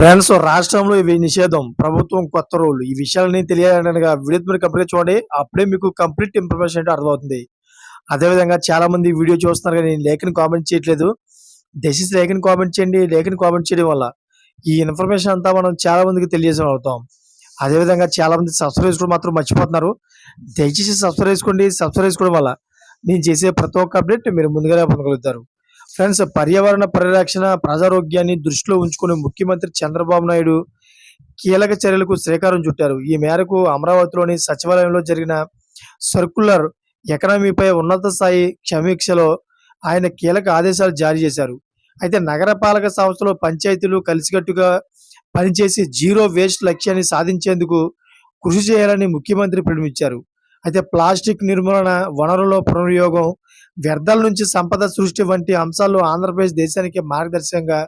Friends రాష్ట్రంలో ఇవి నిషేధం. ప్రభుత్వం కొత్త రూల్. ఈ విషయాలన్నీ తెలియాలనగా వీడియో మీరు కంప్లీట్‌గా చూడండి. అప్పుడే మీకు కంప్లీట్ ఇన్ఫర్మేషన్ ఏంటో అర్థమవుతుంది. అదేవిధంగా చాలామంది వీడియో చూస్తున్నారు గానీ లేఖని కామెంట్ చేయట్లేదు. దయచేసి లేఖని కామెంట్ చేయండి. లేఖని కామెంట్ చేయడం వల్ల ఈ ఇన్ఫర్మేషన్ అంతా మనం చాలా మందికి తెలియజేసేవాళ్ళం అవుతాం. అదేవిధంగా చాలామంది సబ్స్క్రైబ్ చేసుకోవడం మాత్రం మర్చిపోతున్నారు. దయచేసి సబ్స్క్రైబ్ చేసుకోండి. సబ్స్క్రైబ్ చేసుకోవడం వల్ల నేను చేసే ప్రతి ఒక్క అప్డేట్ మీరు ముందుగానే పొందగలుగుతారు. ఫ్రెండ్స్ పర్యావరణ పరిరక్షణ, ప్రజారోగ్యాన్ని దృష్టిలో ఉంచుకుని ముఖ్యమంత్రి చంద్రబాబు నాయుడు కీలక చర్యలకు శ్రీకారం చుట్టారు. ఈ మేరకు అమరావతిలోని సచివాలయంలో జరిగిన సర్కులర్ ఎకానమీపై ఉన్నత స్థాయి సమీక్షలో ఆయన కీలక ఆదేశాలు జారీ చేశారు. అయితే నగరపాలక సంస్థలో పంచాయతీలు కలిసికట్టుగా పనిచేసి జీరో వేస్ట్ లక్ష్యాన్ని సాధించేందుకు కృషి చేయాలని ముఖ్యమంత్రి పిలుపునిచ్చారు. అయితే ప్లాస్టిక్ నిర్మూలన, వనరుల పునర్వినియోగం, వ్యర్థాల నుంచి సంపద సృష్టి వంటి అంశాల్లో ఆంధ్రప్రదేశ్ దేశానికి మార్గదర్శకంగా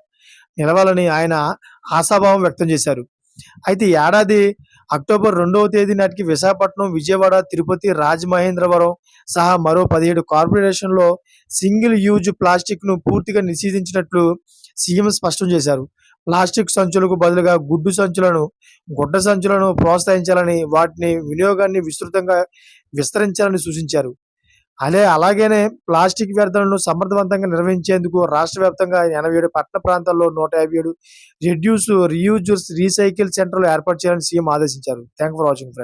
నిలవాలని ఆయన ఆశాభావం వ్యక్తం చేశారు. అయితే ఈ ఏడాది అక్టోబర్ 2వ తేదీ నాటికి విశాఖపట్నం, విజయవాడ, తిరుపతి, రాజమహేంద్రవరం సహా మరో 17 కార్పొరేషన్‌లో సింగిల్ యూజ్ ప్లాస్టిక్‌ను పూర్తిగా నిషేధించినట్లు సీఎం స్పష్టం చేశారు. ప్లాస్టిక్ సంచులకు బదులుగా గుడ్డ సంచులను ప్రోత్సహించాలని, వాటిని వినియోగాన్ని విస్తృతంగా విస్తరించాలని సూచించారు. అలాగనే ప్లాస్టిక్ వ్యర్థాలను సమర్థవంతంగా నిర్వహించేందుకు రాష్ట్ర వ్యాప్తంగా 87 పట్టణ ప్రాంతాల్లో 157 రెడ్యూస్, రీయూజ్, రీసైకిల్ సెంటర్లు ఏర్పాటు చేయాలని సీఎం ఆదేశించారు. Thank for watching friends.